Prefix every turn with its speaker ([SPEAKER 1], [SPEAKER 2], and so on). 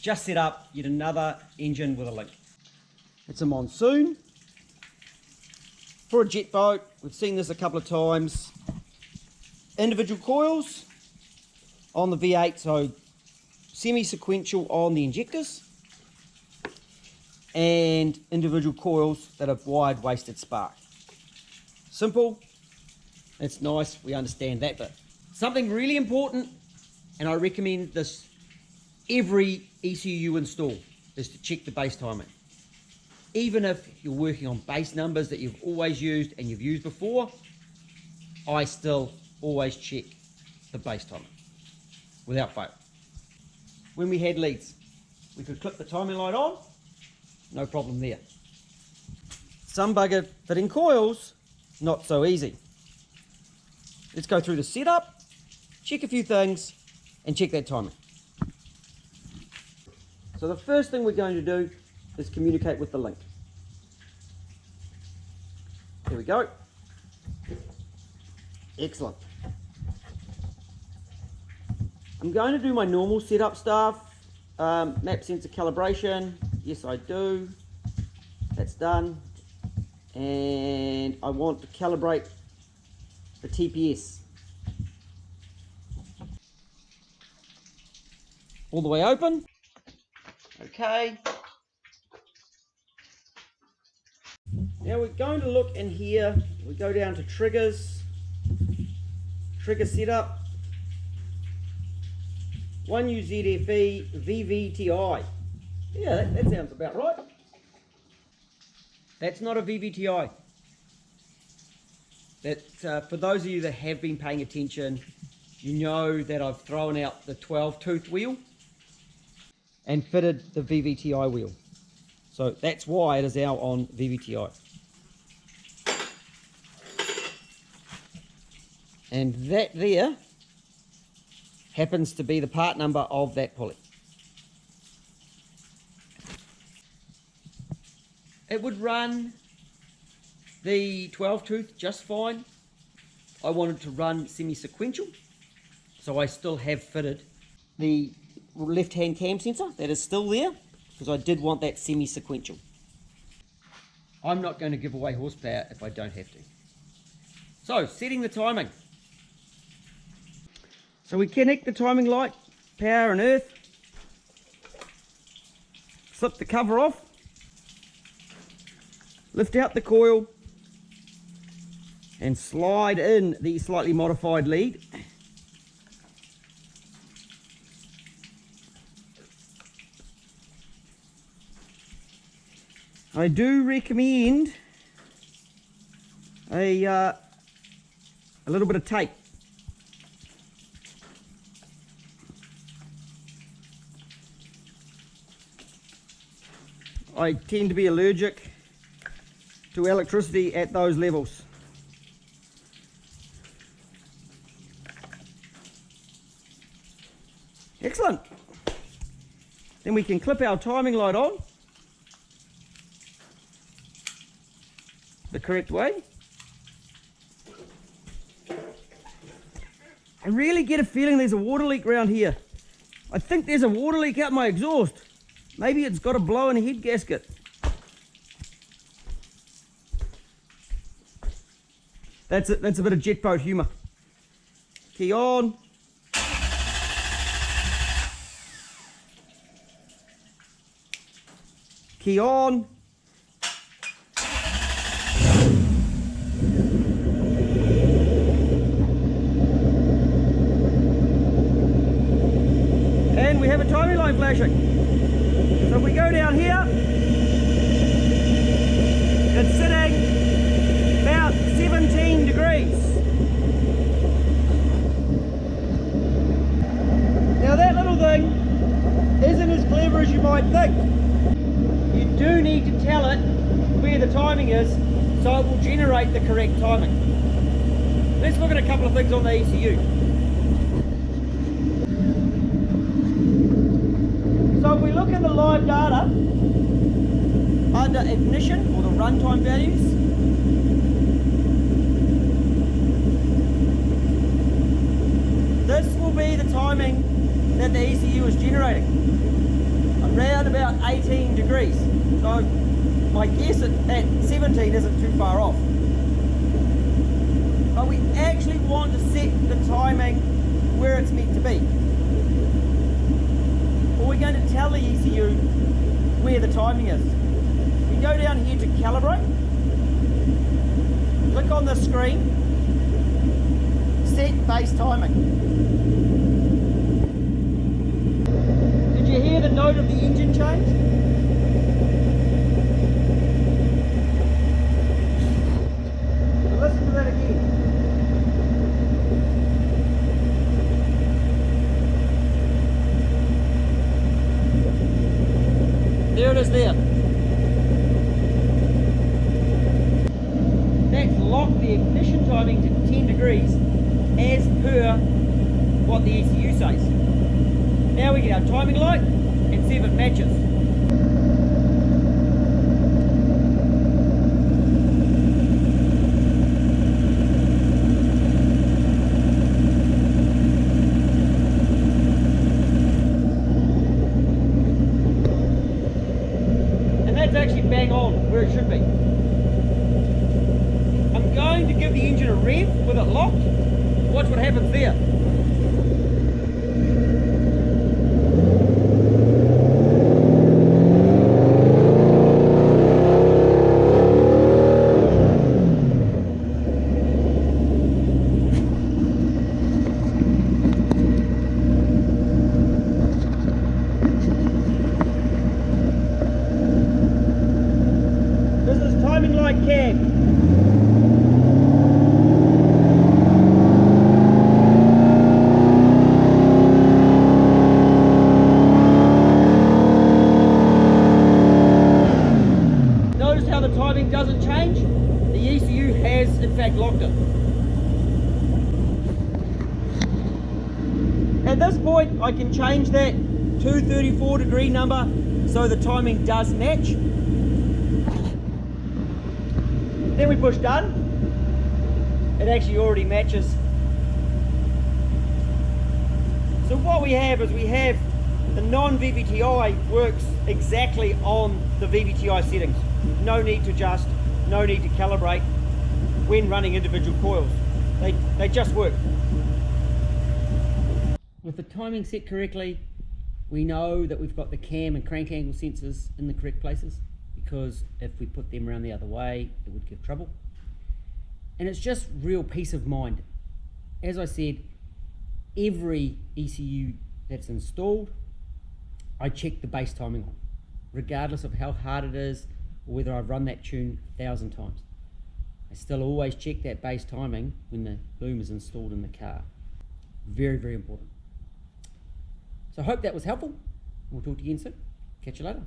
[SPEAKER 1] just set up yet another engine with a link. It's a monsoon. For a jet boat, we've seen this a couple of times. Individual coils on the V8, so semi-sequential on the injectors, and individual coils that have wired wasted spark. Simple, it's nice, we understand that bit. Something really important, and I recommend this every ECU install, is to check the base timing. Even if you're working on base numbers that you've always used and you've used before, I still always check the base timing without fail. When we had leads, we could clip the timing light on, no problem there. Some bugger fitting coils, not so easy. Let's go through the setup, check a few things, and check that timing. So the first thing we're going to do is communicate with the link. There we go. Excellent. I'm going to do my normal setup stuff. Map sensor calibration. Yes, I do. That's done. And I want to calibrate the TPS. All the way open. Okay. Now we're going to look in here. We go down to triggers. Trigger setup. 1UZFE VVTI. Yeah, that sounds about right. That's not a VVTI. That for those of you that have been paying attention, you know that I've thrown out the 12-tooth wheel and fitted the VVTI wheel. So that's why it is now on VVTI. And that there happens to be the part number of that pulley. It would run the 12-tooth just fine. I wanted to run semi-sequential, so I still have fitted the left-hand cam sensor. That is still there, because I did want that semi-sequential. I'm not going to give away horsepower if I don't have to. So, setting the timing. So we connect the timing light, power and earth, slip the cover off, lift out the coil and slide in the slightly modified lead. I do recommend a little bit of tape. I tend to be allergic to electricity at those levels. Excellent. Then we can clip our timing light on the correct way. I really get a feeling there's a water leak around here. I think there's a water leak out my exhaust. Maybe it's got a blow in a head gasket. That's it. That's a bit of jet boat humour. Key on. Key on. And we have a timing line flashing. So if we go down here, it's sitting about 17 degrees. Now that little thing isn't as clever as you might think. You do need to tell it where the timing is so it will generate the correct timing. Let's look at a couple of things on the ECU. So if we look at the live data under ignition, or the runtime values, this will be the timing that the ECU is generating. round about 18 degrees. So my guess at 17 isn't too far off. But we actually want to set the timing where it's meant to be. Or we're going to tell the ECU where the timing is. We go down here to calibrate, click on the screen, set base timing. Did you hear the note of the engine change? Listen to that again. There it is there. That's locked the ignition timing to 10 degrees as per what the ECU says. Now we get our timing light and see if it matches. That's actually bang on where it should be. I'm going to give the engine a rev with it locked. Watch what happens there. Timing light cam. Notice how the timing doesn't change? The ECU has in fact locked it. At this point I can change that 234 degree number so the timing does match. Then we push done. It actually already matches. So what we have is we have the non-VVTi works exactly on the VVTi settings. No need to adjust, no need to calibrate when running individual coils. They just work. With the timing set correctly, we know that we've got the cam and crank angle sensors in the correct places, because if we put them around the other way, it would give trouble. And it's just real peace of mind. As I said, every ECU that's installed, I check the base timing on, regardless of how hard it is or whether I've run that tune 1,000 times. I still always check that base timing when the boom is installed in the car. Very, very important. So I hope that was helpful. We'll talk to you again soon. Catch you later.